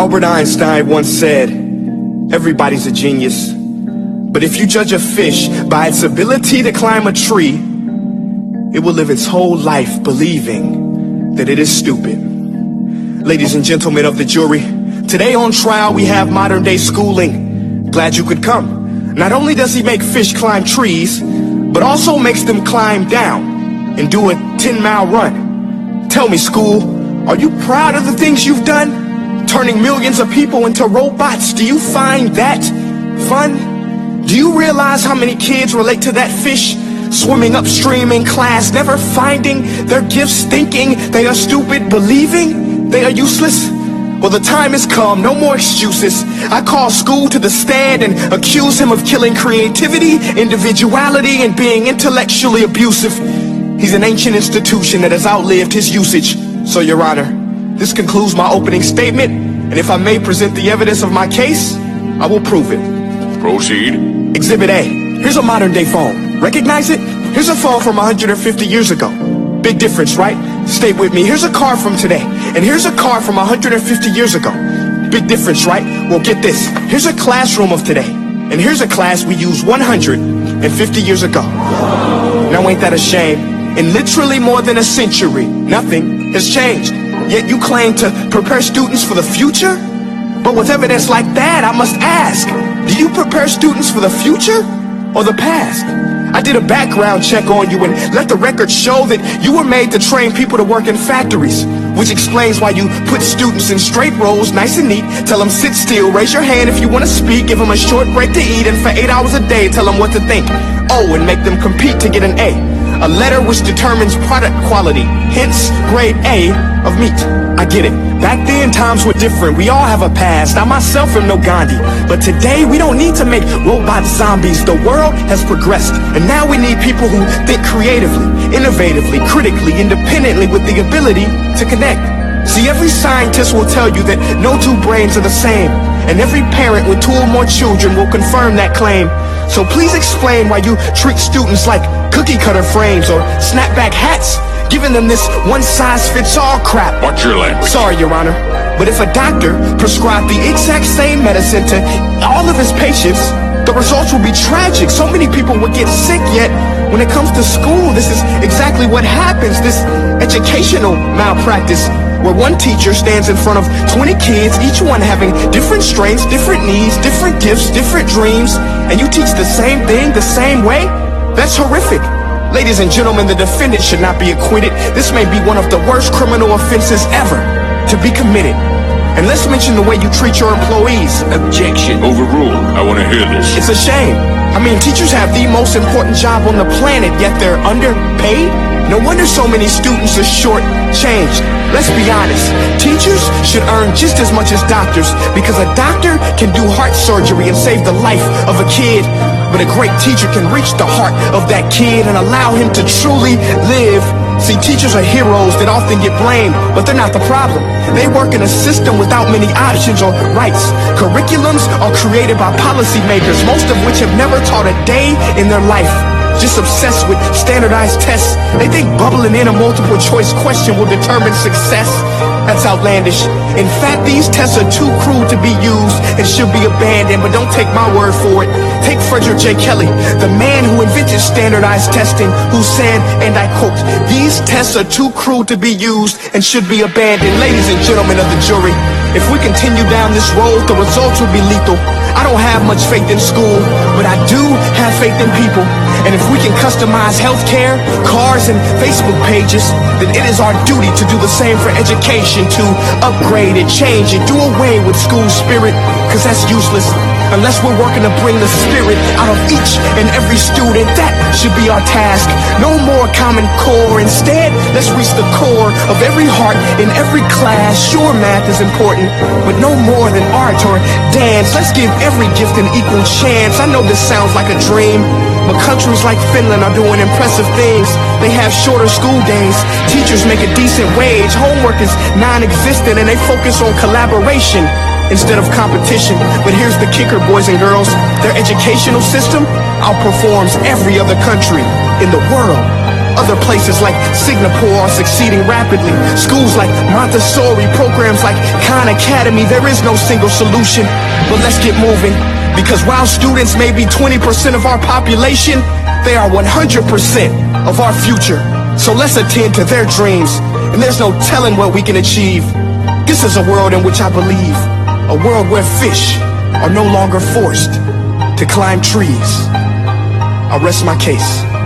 Albert Einstein once said, everybody's a genius, but if you judge a fish by its ability to climb a tree, it will live its whole life believing that it is stupid. Ladies and gentlemen of the jury, today on trial we have modern day schooling. Glad you could come. Not only does he make fish climb trees, but also makes them climb down and do a 10-mile run. Tell me, school, are you proud of the things you've done? Turning millions of people into robots, do you find that fun? Do you realize how many kids relate to that fish swimming upstream in class, never finding their gifts, thinking they are stupid, believing they are useless? Well, the time has come, no more excuses. I call school to the stand and accuse him of killing creativity, individuality, and being intellectually abusive. He's an ancient institution that has outlived his usage. So, Your Honor, this concludes my opening statement, and if I may present the evidence of my case, I will prove it. Proceed. Exhibit A. Here's a modern-day phone. Recognize it? Here's a phone from 150 years ago. Big difference, right? Stay with me. Here's a car from today, and here's a car from 150 years ago. Big difference, right? Well, get this. Here's a classroom of today, and here's a class we used 150 years ago. Now, ain't that a shame? In literally more than a century, nothing has changed. Yet you claim to prepare students for the future? But with evidence like that, I must ask, do you prepare students for the future or the past? I did a background check on you and let the record show that you were made to train people to work in factories, which explains why you put students in straight rows, nice and neat, tell them sit still, raise your hand if you want to speak, give them a short break to eat, and for 8 hours a day tell them what to think. Oh, and make them compete to get an A letter which determines product quality, hence grade A of meat. I get it. Back then, times were different. We all have a past. I myself am no Gandhi. But today, we don't need to make robot zombies. The world has progressed. And now we need people who think creatively, innovatively, critically, independently, with the ability to connect. See, every scientist will tell you that no two brains are the same. And every parent with 2 or more children will confirm that claim. So please explain why you treat students like cookie cutter frames or snapback hats, giving them this one-size-fits-all crap. Watch your language. Sorry, Your Honor, but if a doctor prescribed the exact same medicine to all of his patients, the results will be tragic. So many people would get sick, yet when it comes to school, this is exactly what happens, this educational malpractice, where one teacher stands in front of 20 kids, each one having different strengths, different needs, different gifts, different dreams, and you teach the same thing the same way? That's horrific. Ladies and gentlemen, the defendant should not be acquitted. This may be one of the worst criminal offenses ever to be committed. And let's mention the way you treat your employees. Objection. Overruled. I want to hear this. It's a shame. I mean, teachers have the most important job on the planet, yet they're underpaid? No wonder so many students are short-changed. Let's be honest. Teachers should earn just as much as doctors, because a doctor can do heart surgery and save the life of a kid. But a great teacher can reach the heart of that kid and allow him to truly live. See, teachers are heroes that often get blamed, but they're not the problem. They work in a system without many options or rights. Curriculums are created by policymakers, most of which have never taught a day in their life. Just obsessed with standardized tests. They think bubbling in a multiple choice question will determine success. That's outlandish. In fact, these tests are too cruel to be used and should be abandoned, but don't take my word for it. Take Frederick J. Kelly, the man who invented standardized testing, who said, and I quote, "These tests are too cruel to be used and should be abandoned." Ladies and gentlemen of the jury, if we continue down this road, the results will be lethal. I don't have much faith in school, but I do have faith in people. And if we can customize healthcare, cars, and Facebook pages, then it is our duty to do the same for education, to upgrade and change and do away with school spirit, because that's useless. Unless we're working to bring the spirit out of each and every student, that should be our task. No more Common Core. Instead, let's reach the core of every heart in every class. Sure, math is important, but no more than art or dance. Let's give every gift an equal chance. I know this sounds like a dream, but countries like Finland are doing impressive things. They have shorter school days. Teachers make a decent wage. Homework is non-existent, and they focus on collaboration instead of competition. But here's the kicker, boys and girls. Their educational system outperforms every other country in the world. Other places like Singapore are succeeding rapidly. Schools like Montessori, programs like Khan Academy, there is no single solution. But let's get moving, because while students may be 20% of our population, they are 100% of our future. So let's attend to their dreams, and there's no telling what we can achieve. This is a world in which I believe, a world where fish are no longer forced to climb trees. I rest my case.